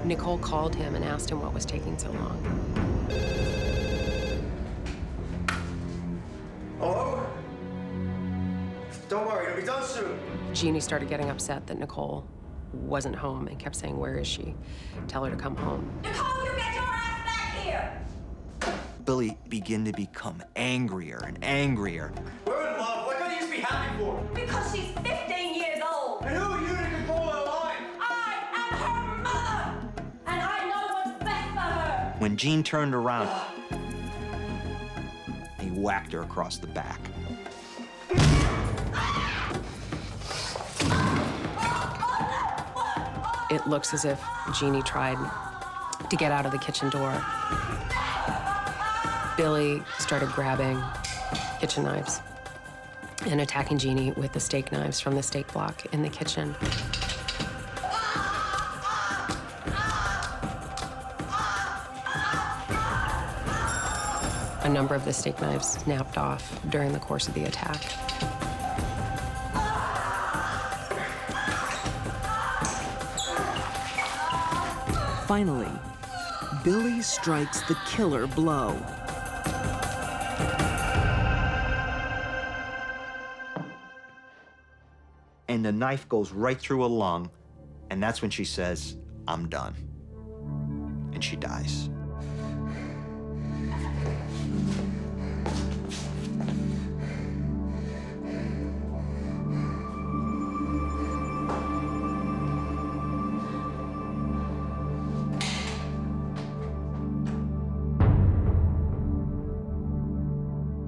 Nicole called him and asked him what was taking so long. Hello? Don't worry, it'll be done soon. Jeannie started getting upset that Nicole wasn't home and kept saying, "Where is she? Tell her to come home." Nicole, you get your ass back here! Billy began to become angrier and angrier. We're in love. What can you just be happy for? Because she's 15 years old. And who are you to control her life? I am her mother, and I know what's best for her. When Jean turned around, he whacked her across the back. It looks as if Jeannie tried to get out of the kitchen door. Billy started grabbing kitchen knives and attacking Jeannie with the steak knives from the steak block in the kitchen. A number of the steak knives snapped off during the course of the attack. Finally, Billy strikes the killer blow. And the knife goes right through a lung, and that's when she says, "I'm done." And she dies.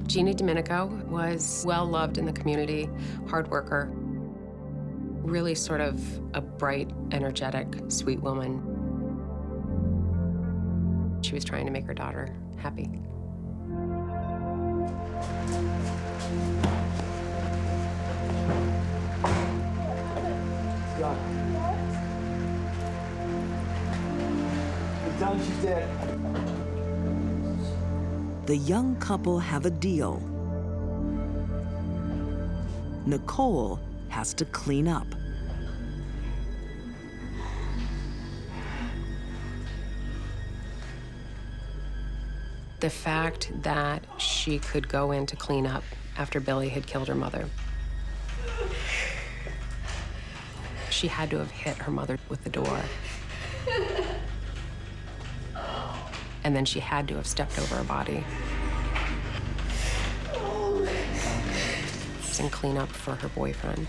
Jeannie Domenico was well-loved in the community, hard worker, really sort of a bright, energetic, sweet woman. She was trying to make her daughter happy. Scott. It's done, she's dead. The young couple have a deal. Nicole has to clean up. The fact that she could go in to clean up after Billy had killed her mother. She had to have hit her mother with the door. And then she had to have stepped over her body and clean up for her boyfriend.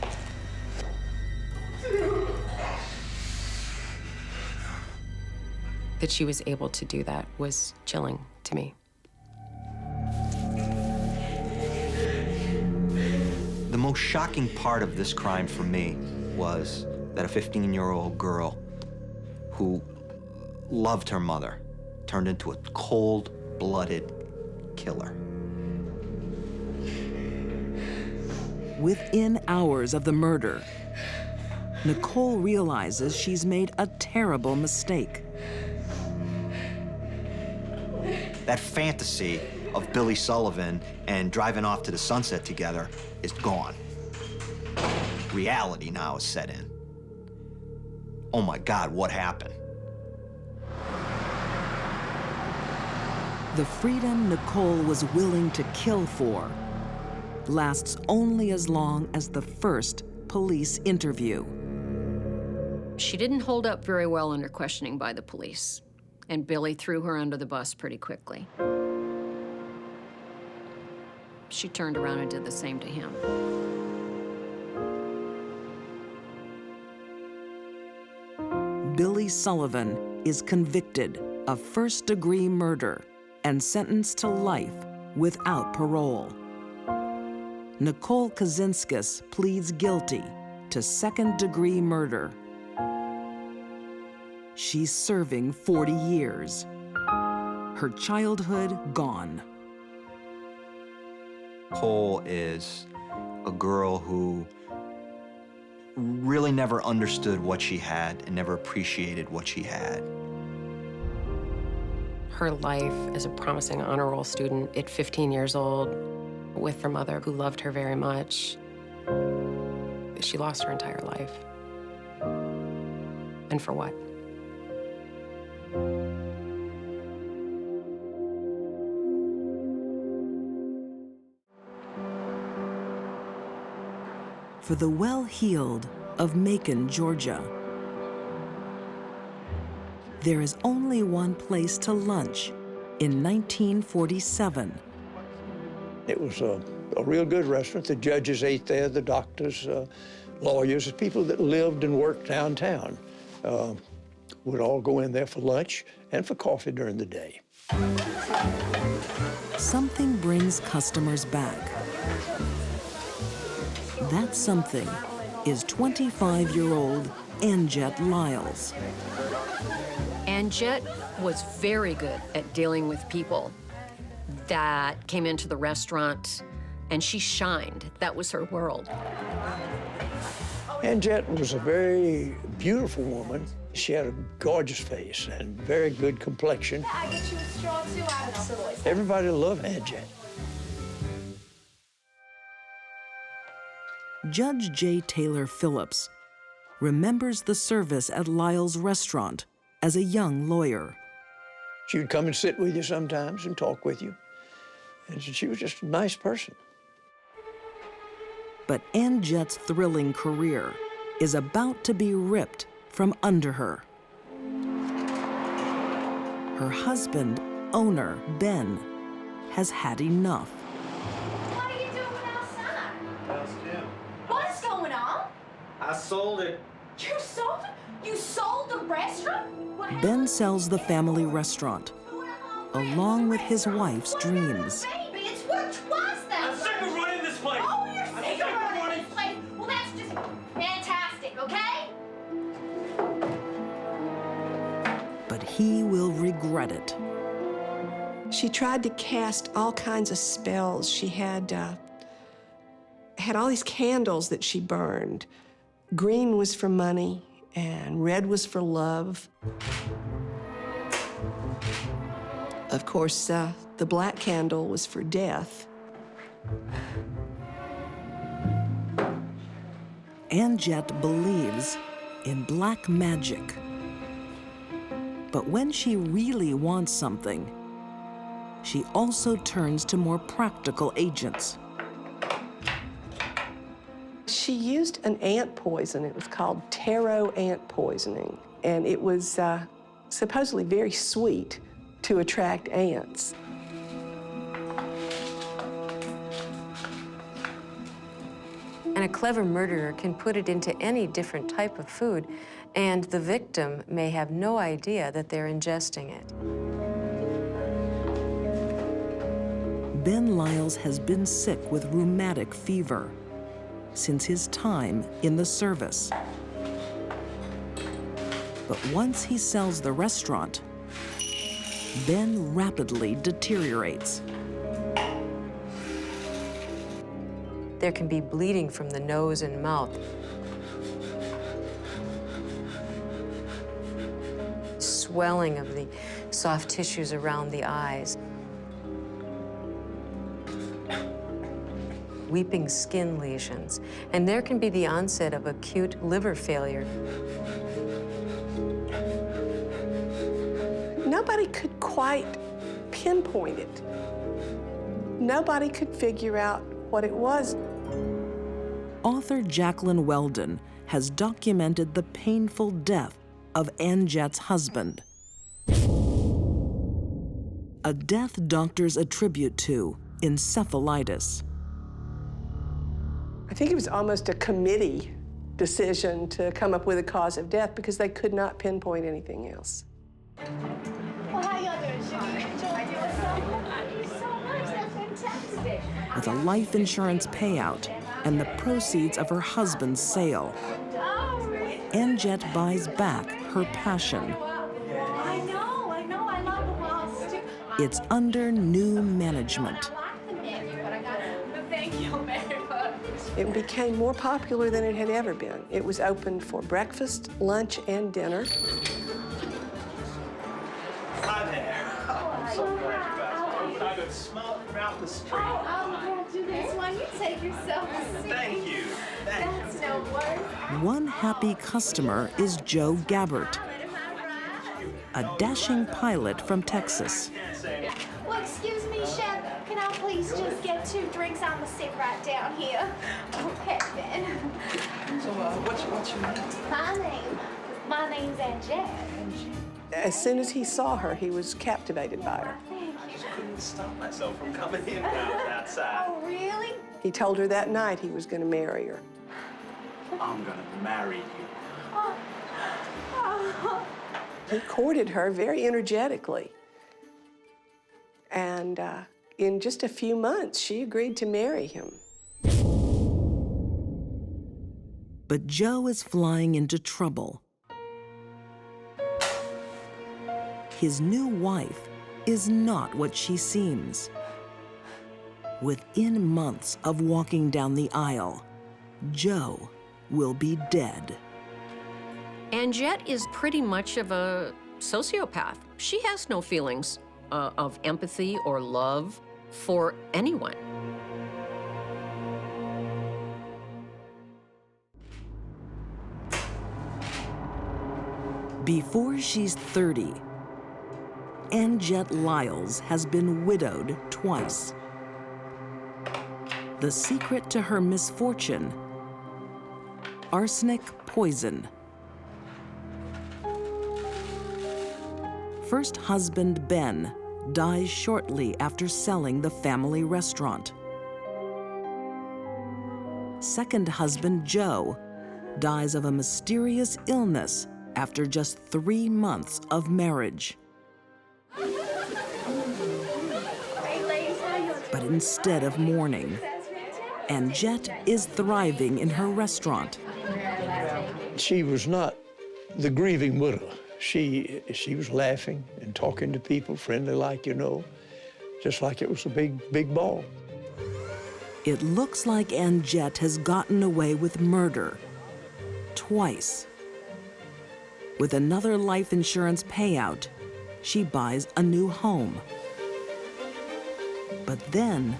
That she was able to do that was chilling to me. The most shocking part of this crime for me was that a 15-year-old girl who loved her mother turned into a cold-blooded killer. Within hours of the murder, Nicole realizes she's made a terrible mistake. That fantasy of Billy Sullivan and driving off to the sunset together is gone. Reality now is set in. Oh my God, what happened? The freedom Nicole was willing to kill for lasts only as long as the first police interview. She didn't hold up very well under questioning by the police, and Billy threw her under the bus pretty quickly. she turned around and did the same to him. Billy Sullivan is convicted of first-degree murder and sentenced to life without parole. Nicole Kazinskis pleads guilty to second-degree murder. She's serving 40 years. Her childhood gone. Nicole is a girl who really never understood what she had and never appreciated what she had. Her life as a promising honor roll student at 15 years old with her mother who loved her very much, she lost her entire life. And for what? For the well-heeled of Macon, Georgia, there is only one place to lunch in 1947. It was a real good restaurant. The judges ate there, the doctors, lawyers, people that lived and worked downtown would all go in there for lunch and for coffee during the day. Something brings customers back. That something is 25-year-old Anjet Lyles. Anjet was very good at dealing with people that came into the restaurant, and she shined. That was her world. Anjet was a very beautiful woman. She had a gorgeous face and very good complexion. I get you a straw too, absolutely. Everybody loved Anjet. Judge J. Taylor Phillips remembers the service at Lyle's restaurant as a young lawyer. She would come and sit with you sometimes and talk with you. And she was just a nice person. But Anjet's thrilling career is about to be ripped from under her. Her husband, owner Ben, has had enough. What are you doing outside? That's Kim. What's going on? I sold it. You sold it? You sold the restaurant? Ben sells the family restaurant, along with his wife's dreams. Baby, it's worth twice that. I'm sick of running this place. Oh, you're I'm sick of running this place. Well, that's just fantastic, okay? But he will regret it. She tried to cast all kinds of spells. She had all these candles that she burned. Green was for money, and red was for love. Of course, the black candle was for death. Anjet believes in black magic. But when she really wants something, she also turns to more practical agents. She used an ant poison. It was called taro ant poisoning, and it was supposedly very sweet to attract ants. And a clever murderer can put it into any different type of food, and the victim may have no idea that they're ingesting it. Ben Lyles has been sick with rheumatic fever since his time in the service. But once he sells the restaurant, Ben rapidly deteriorates. There can be bleeding from the nose and mouth, swelling of the soft tissues around the eyes, weeping skin lesions, and there can be the onset of acute liver failure. Nobody could quite pinpoint it. Nobody could figure out what it was. Author Jacqueline Weldon has documented the painful death of Anjet's husband. A death doctors attribute to encephalitis. I think it was almost a committee decision to come up with a cause of death because they could not pinpoint anything else. Well, how y'all doing? Should you enjoy yourself? Thank you so much. That's fantastic. With a life insurance payout and the proceeds of her husband's sale, Anjette buys back her passion. I know. I love the walls too. It's under new management. Thank you very much. It became more popular than it had ever been. It was open for breakfast, lunch, and dinner. Hi there. I'm so glad you guys came. I could smell it throughout the street. I'll do this one. You take yourself a seat. Thank you. That's no worries. One happy customer is Joe Gabbert, a dashing pilot from Texas. Well, excuse me, Chef. Can I please just get 2 drinks? I'm gonna sit right down here. Okay, then. So, what's your name? My name's Anjette. As soon as he saw her, he was captivated by her. I just couldn't stop myself from coming in when I was outside. Oh, really? He told her that night he was going to marry her. I'm gonna marry you. Oh. He courted her very energetically. And in just a few months, she agreed to marry him. But Joe is flying into trouble. His new wife is not what she seems. Within months of walking down the aisle, Joe will be dead. Anjette is pretty much of a sociopath. She has no feelings of empathy or love for anyone. Before she's 30, Anjette Lyles has been widowed twice. The secret to her misfortune: arsenic poison. First husband Ben dies shortly after selling the family restaurant. Second husband Joe dies of a mysterious illness after just 3 months of marriage. But instead of mourning, Anjette is thriving in her restaurant. She was not the grieving widow. She was laughing and talking to people, friendly like, you know, just like it was a big ball. It looks like Anjette has gotten away with murder twice. With another life insurance payout, she buys a new home. But then,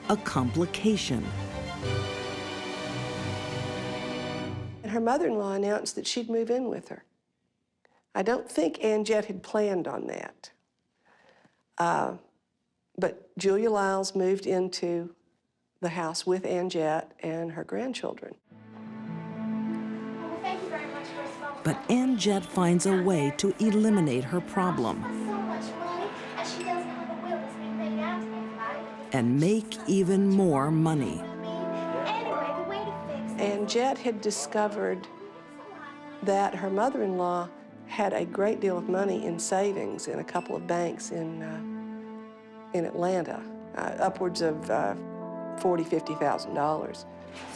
a complication. And her mother-in-law announced that she'd move in with her. I don't think Anjette had planned on that. But Julia Lyles moved into the house with Anjette and her grandchildren. Well, thank you very much for a But Anjette finds a way to eliminate her problem so much money, and she doesn't have a will that's been made out to anybody. and make even more money. Anyway, the way to fix it. Anjette had discovered that her mother-in-law had a great deal of money in savings in a couple of banks in Atlanta, upwards of $40,000, $50,000.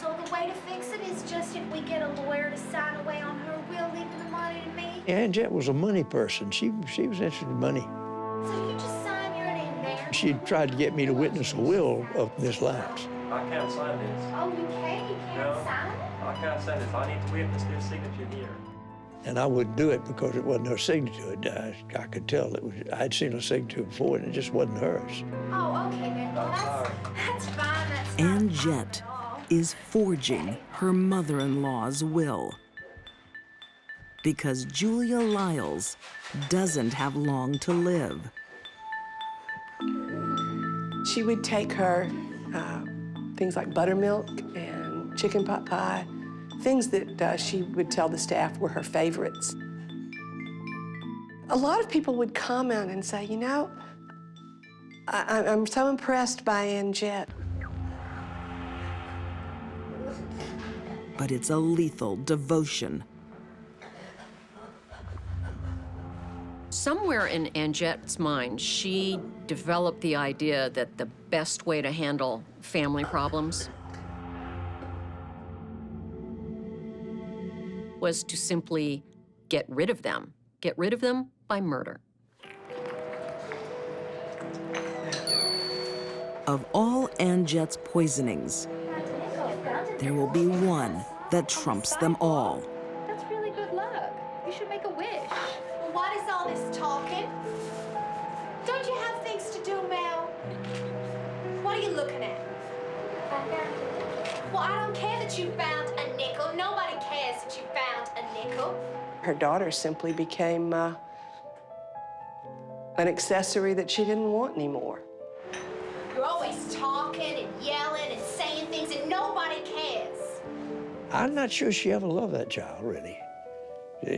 So the way to fix it is just if we get a lawyer to sign away on her will, leaving the money to me. Anjette was a money person. She was interested in money. So you just sign your name there. She tried to get me to witness a will of Miss Lyles. I can't sign this. Oh, you can't? You can't sign it? I can't sign this. I need to witness their signature here. And I wouldn't do it because it wasn't her signature. I could tell it was. I'd seen her signature before, and it just wasn't hers. Oh, okay then. Well, that's fine. That's Anjette is forging her mother-in-law's will because Julia Lyles doesn't have long to live. She would take her things like buttermilk and chicken pot pie, things that she would tell the staff were her favorites. A lot of people would comment and say, you know, I'm so impressed by Ann Jett. But it's a lethal devotion. Somewhere in Ann Jett's mind, she developed the idea that the best way to handle family problems was to simply get rid of them. Get rid of them by murder. Of all Ann Jett's poisonings, there will be one that trumps them all. That's really good luck. You should make a wish. Well, what is all this talking? Don't you have things to do, Mel? What are you looking at? Well, I don't care that you found a nickel. Nobody cares that you found a nickel. Her daughter simply became an accessory that she didn't want anymore. You're always talking and yelling and saying things, and nobody cares. I'm not sure she ever loved that child, really.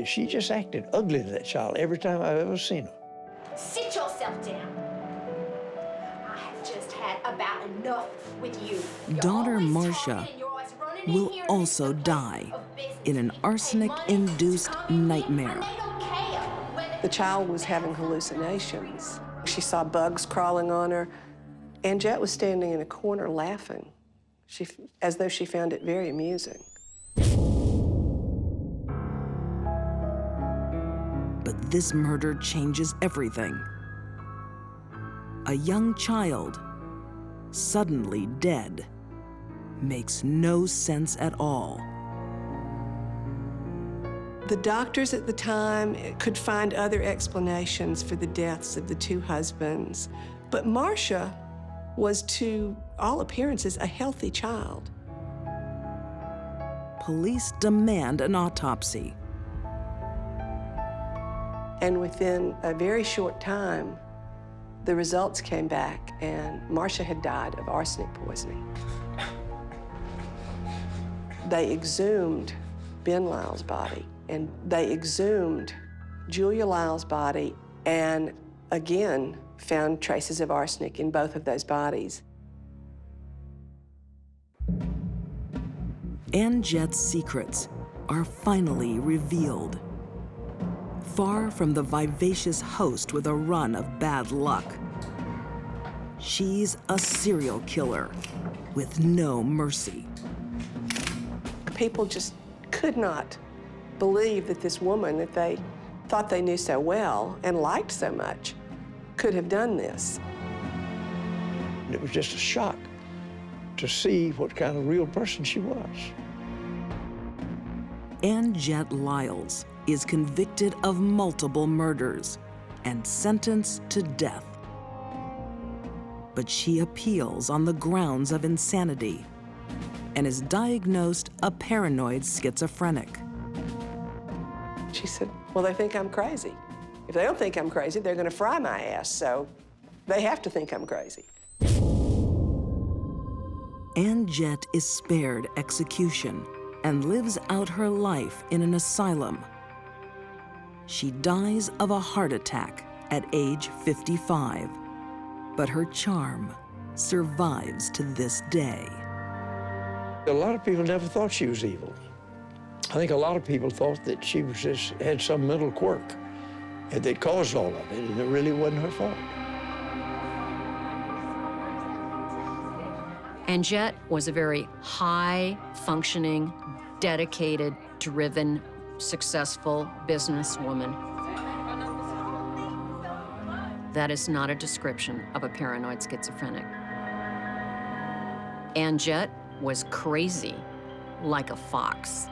She just acted ugly to that child every time I've ever seen her. Sit yourself down. I have just had about enough with you. Daughter Marcia will also die in an arsenic-induced nightmare. The child was having hallucinations. She saw bugs crawling on her. Ann Jett was standing in a corner laughing, as though she found it very amusing. But this murder changes everything. A young child, suddenly dead, makes no sense at all. The doctors at the time could find other explanations for the deaths of the two husbands, but Marcia was, to all appearances, a healthy child. Police demand an autopsy. And within a very short time, the results came back, and Marcia had died of arsenic poisoning. They exhumed Ben Lyle's body, and they exhumed Julia Lyle's body, and again found traces of arsenic in both of those bodies. Ann Jett's secrets are finally revealed. Far from the vivacious host with a run of bad luck, she's a serial killer with no mercy. People just could not believe that this woman that they thought they knew so well and liked so much could have done this. It was just a shock to see what kind of real person she was. Ann Jett Lyles is convicted of multiple murders and sentenced to death. But she appeals on the grounds of insanity and is diagnosed a paranoid schizophrenic. She said, well, they think I'm crazy. If they don't think I'm crazy, they're gonna fry my ass, so they have to think I'm crazy. Ann Jett is spared execution and lives out her life in an asylum. She dies of a heart attack at age 55, but her charm survives to this day. A lot of people never thought she was evil. I think a lot of people thought that she was just had some mental quirk and that caused all of it, and it really wasn't her fault. Ann Jett was a very high-functioning, dedicated, driven, successful businesswoman. That is not a description of a paranoid schizophrenic. Ann Jett was crazy, like a fox.